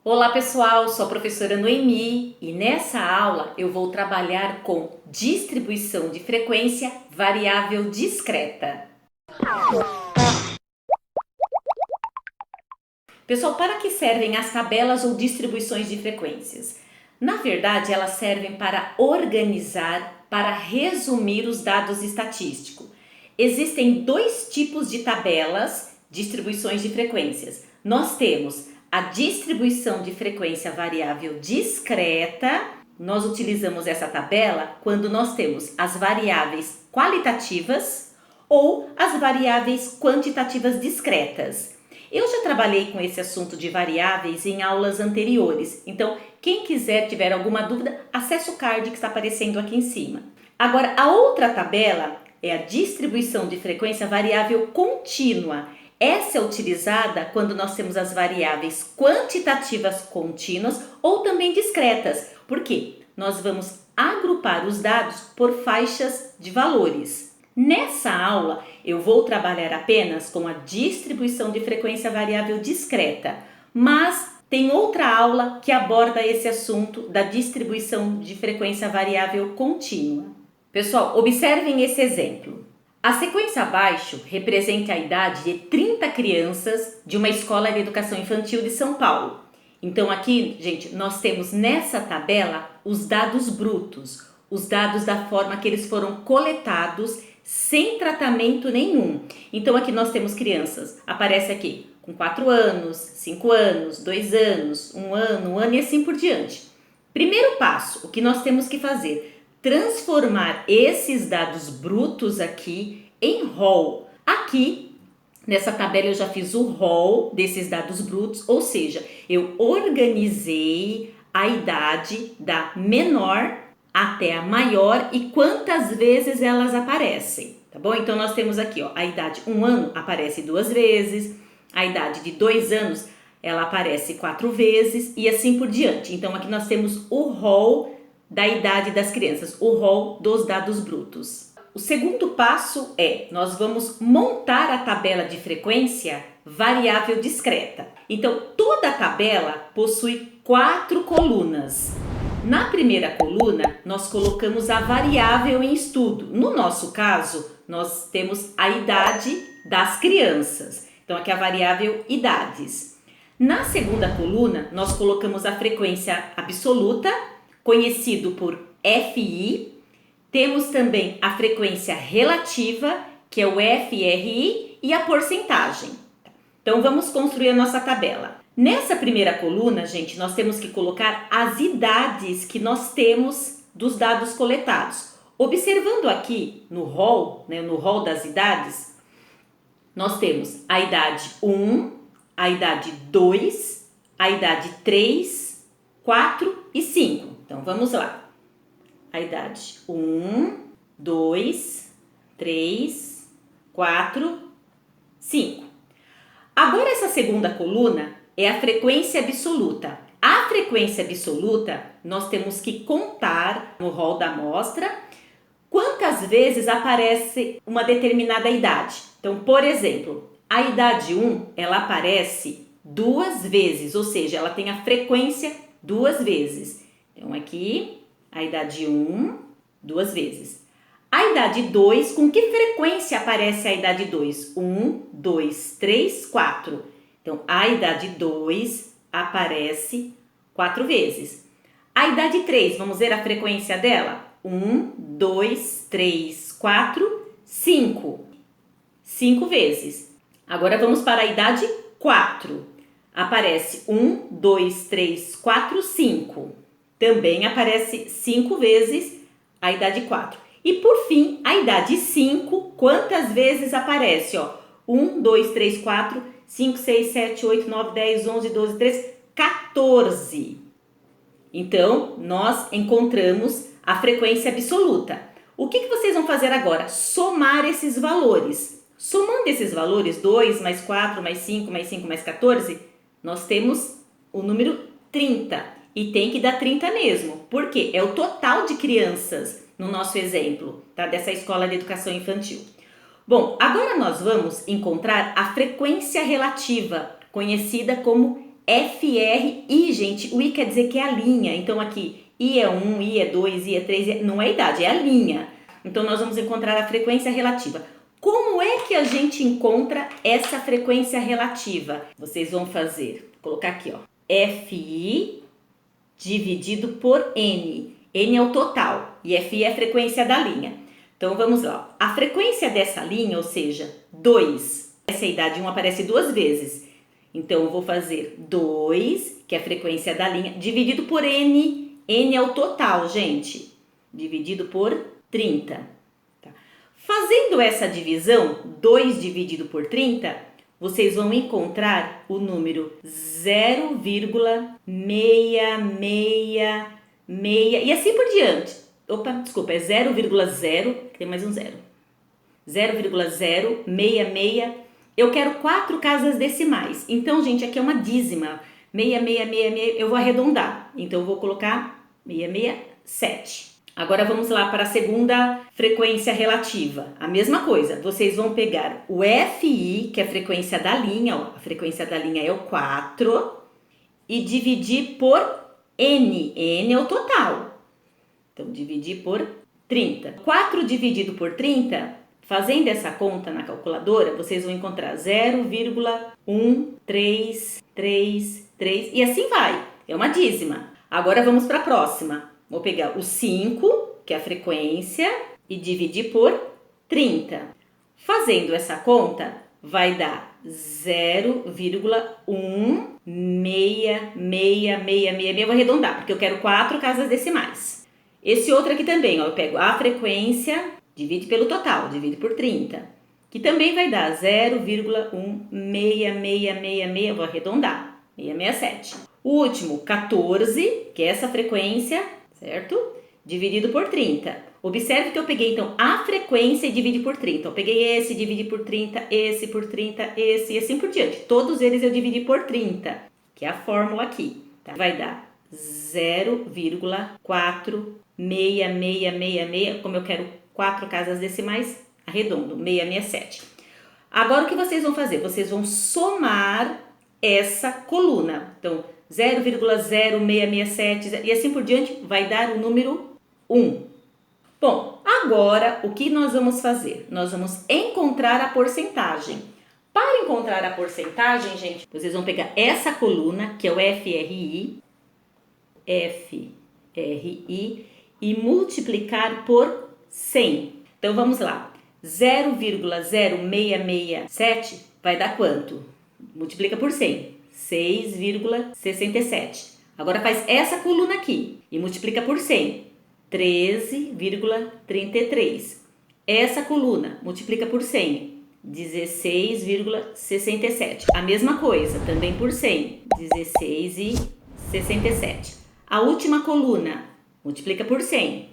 Olá pessoal, sou a professora Noemi e nessa aula eu vou trabalhar com distribuição de frequência variável discreta. Pessoal, para que servem as tabelas ou distribuições de frequências? Na verdade, elas servem para organizar, para resumir os dados estatísticos. Existem dois tipos de tabelas, distribuições de frequências. Nós temos a distribuição de frequência variável discreta. Nós utilizamos essa tabela quando nós temos as variáveis qualitativas ou as variáveis quantitativas discretas. Eu já trabalhei com esse assunto de variáveis em aulas anteriores, então quem tiver alguma dúvida, acesse o card que está aparecendo aqui em cima. Agora, a outra tabela é a distribuição de frequência variável contínua. Essa é utilizada quando nós temos as variáveis quantitativas contínuas ou também discretas. Por quê? Nós vamos agrupar os dados por faixas de valores. Nessa aula, eu vou trabalhar apenas com a distribuição de frequência variável discreta, mas tem outra aula que aborda esse assunto da distribuição de frequência variável contínua. Pessoal, observem esse exemplo. A sequência abaixo representa a idade de 30 crianças de uma escola de educação infantil de São Paulo. Então aqui, gente, nós temos nessa tabela os dados brutos, os dados da forma que eles foram coletados sem tratamento nenhum. Então aqui nós temos crianças, aparece aqui com 4 anos, 5 anos, 2 anos, 1 ano e assim por diante. Primeiro passo, o que nós temos que fazer? Transformar esses dados brutos aqui em rol. Aqui, nessa tabela eu já fiz o rol desses dados brutos, ou seja, eu organizei a idade da menor até a maior e quantas vezes elas aparecem, tá bom? Então nós temos aqui, ó, a idade 1 ano aparece 2 vezes, a idade de 2 anos ela aparece 4 vezes e assim por diante. Então aqui nós temos o rol da idade das crianças, o rol dos dados brutos. O segundo passo é, nós vamos montar a tabela de frequência variável discreta. Então, toda a tabela possui 4 colunas. Na primeira coluna, nós colocamos a variável em estudo. No nosso caso, nós temos a idade das crianças. Então, aqui a variável idades. Na segunda coluna, nós colocamos a frequência absoluta, conhecido por FI. Temos também a frequência relativa, que é o FRI, e a porcentagem. Então, vamos construir a nossa tabela. Nessa primeira coluna, gente, nós temos que colocar as idades que nós temos dos dados coletados. Observando aqui no rol, no rol das idades, nós temos a idade 1, a idade 2, a idade 3, 4 e 5. Então, vamos lá. A idade 1, 2, 3, 4, 5. Agora, essa segunda coluna é a frequência absoluta. A frequência absoluta, nós temos que contar no rol da amostra quantas vezes aparece uma determinada idade. Então, por exemplo, a idade 1, ela aparece 2 vezes, ou seja, ela tem a frequência 2 vezes. Então, aqui, a idade 1, 2 vezes. A idade 2, com que frequência aparece a idade 2? 1, 2, 3, 4. Então, a idade 2 aparece 4 vezes. A idade 3, vamos ver a frequência dela? 1, 2, 3, 4, 5. 5 vezes. Agora vamos para a idade 4. Aparece 1, 2, 3, 4, 5. Também aparece 5 vezes a idade 4. E por fim, a idade 5, quantas vezes aparece? 1, 2, 3, 4, 5, 6, 7, 8, 9, 10, 11, 12, 13, 14. Então, nós encontramos a frequência absoluta. O que vocês vão fazer agora? Somar esses valores. Somando esses valores, 2 mais 4 mais 5 mais 5 mais 14, nós temos o número 30. E tem que dar 30 mesmo. Por quê? É o total de crianças no nosso exemplo, tá? Dessa escola de educação infantil. Bom, agora nós vamos encontrar a frequência relativa, conhecida como FRI, gente, o I quer dizer que é a linha. Então aqui, I é 1, I é 2, I é 3, não é a idade, é a linha. Então nós vamos encontrar a frequência relativa. Como é que a gente encontra essa frequência relativa? Vocês vão fazer, vou colocar aqui, ó, FI dividido por N. N é o total e FI é a frequência da linha. Então vamos lá. A frequência dessa linha, ou seja, 2, essa idade 1 aparece 2 vezes. Então eu vou fazer 2, que é a frequência da linha, dividido por N. N é o total, gente. Dividido por 30. Tá? Fazendo essa divisão, 2 dividido por 30, vocês vão encontrar o número 0,666 e assim por diante. Opa, desculpa, é 0,0, tem mais um 0. 0,066. Eu quero 4 casas decimais. Então, gente, aqui é uma dízima. 6666, eu vou arredondar. Então, eu vou colocar 667. Agora, vamos lá para a segunda frequência relativa. A mesma coisa, vocês vão pegar o FI, que é a frequência da linha, ó, a frequência da linha é o 4, e dividir por N. N é o total. Então, dividir por 30. 4 dividido por 30, fazendo essa conta na calculadora, vocês vão encontrar 0,1333 e assim vai. É uma dízima. Agora vamos para a próxima. Vou pegar o 5, que é a frequência, e dividir por 30. Fazendo essa conta, vai dar 0,16666. Eu vou arredondar, porque eu quero 4 casas decimais. Esse outro aqui também, ó, eu pego a frequência, divide pelo total, divide por 30, que também vai dar 0,16666, eu vou arredondar, 667. O último, 14, que é essa frequência, certo? Dividido por 30. Observe que eu peguei, então, a frequência e dividi por 30. Eu peguei esse, dividi por 30, esse por 30, esse e assim por diante. Todos eles eu dividi por 30, que é a fórmula aqui, tá? Vai dar 0,4666, como eu quero 4 casas decimais, arredondo, 667. Agora o que vocês vão fazer? Vocês vão somar essa coluna. Então, 0,0667 e assim por diante vai dar o número 1. Bom, agora o que nós vamos fazer? Nós vamos encontrar a porcentagem. Para encontrar a porcentagem, gente, vocês vão pegar essa coluna, que é o FRI, e multiplicar por 100. Então vamos lá. 0,0667 vai dar quanto? Multiplica por 100. 6,67. Agora faz essa coluna aqui e multiplica por 100. 13,33. Essa coluna multiplica por 100. 16,67. A mesma coisa, também por 100. 16,67. A última coluna multiplica por 100.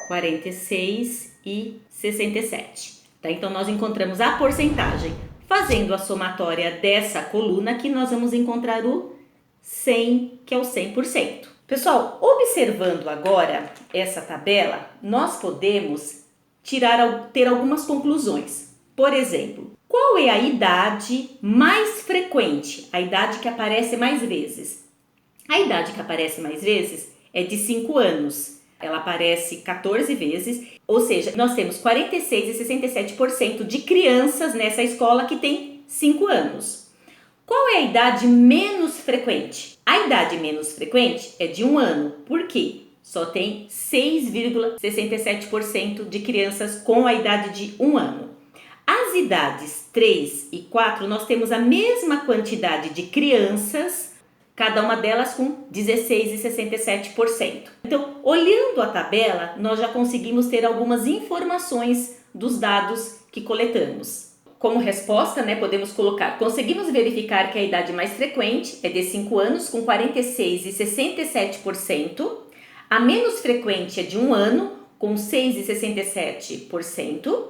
46,67. Tá? Então, nós encontramos a porcentagem. Fazendo a somatória dessa coluna aqui, nós vamos encontrar o 100, que é o 100%. Pessoal, observando agora essa tabela, nós podemos ter algumas conclusões. Por exemplo, qual é a idade mais frequente? A idade que aparece mais vezes? A idade que aparece mais vezes é de 5 anos. Ela aparece 14 vezes, ou seja, nós temos 46,67% de crianças nessa escola que tem 5 anos. Qual é a idade menos frequente? A idade menos frequente é de 1 ano. Por quê? Só tem 6,67% de crianças com a idade de 1 ano. As idades 3 e 4, nós temos a mesma quantidade de crianças, cada uma delas com 16,67%. Então, olhando a tabela, nós já conseguimos ter algumas informações dos dados que coletamos. Como resposta, podemos colocar: conseguimos verificar que a idade mais frequente é de 5 anos, com 46,67%. A menos frequente é de 1 ano, com 6,67%.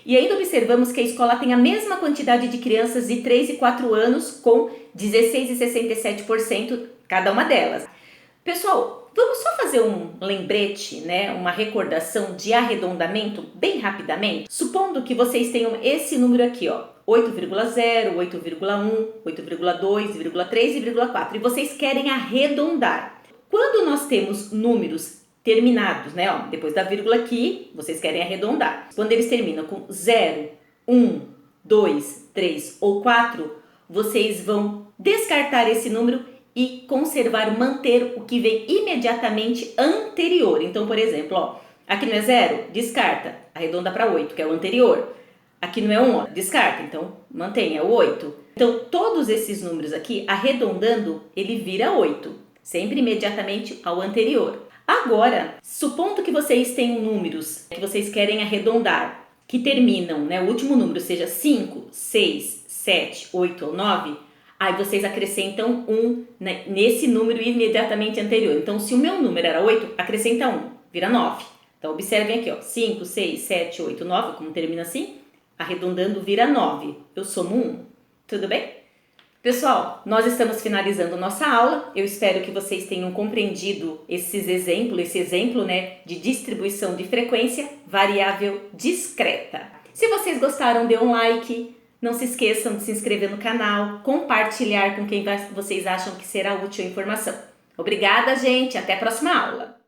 E ainda observamos que a escola tem a mesma quantidade de crianças de 3 e 4 anos, com 16,67% cada uma delas. Pessoal, vamos só fazer um lembrete, uma recordação de arredondamento bem rapidamente? Supondo que vocês tenham esse número aqui, ó, 8,0, 8,1, 8,2, 8,3 e 0,4. E vocês querem arredondar. Quando nós temos números terminados, né? Ó, depois da vírgula aqui, vocês querem arredondar. Quando eles terminam com 0, 1, 2, 3 ou 4, vocês vão descartar esse número e conservar, manter o que vem imediatamente anterior. Então, por exemplo, ó, aqui não é 0, descarta, arredonda para 8, que é o anterior. Aqui não é 1, ó, descarta, então mantenha o 8. Então, todos esses números aqui, arredondando, ele vira 8, sempre imediatamente ao anterior. Agora, supondo que vocês tenham números que vocês querem arredondar, que terminam, né, o último número seja 5, 6, 7, 8 ou 9, aí vocês acrescentam 1 nesse número imediatamente anterior. Então, se o meu número era 8, acrescenta 1, vira 9. Então, observem aqui, ó, 5, 6, 7, 8, 9, como termina assim? Arredondando vira 9. Eu somo 1. Tudo bem? Pessoal, nós estamos finalizando nossa aula. Eu espero que vocês tenham compreendido esse exemplo, né, de distribuição de frequência variável discreta. Se vocês gostaram, dê um like. Não se esqueçam de se inscrever no canal, compartilhar com quem vocês acham que será útil a informação. Obrigada, gente. Até a próxima aula.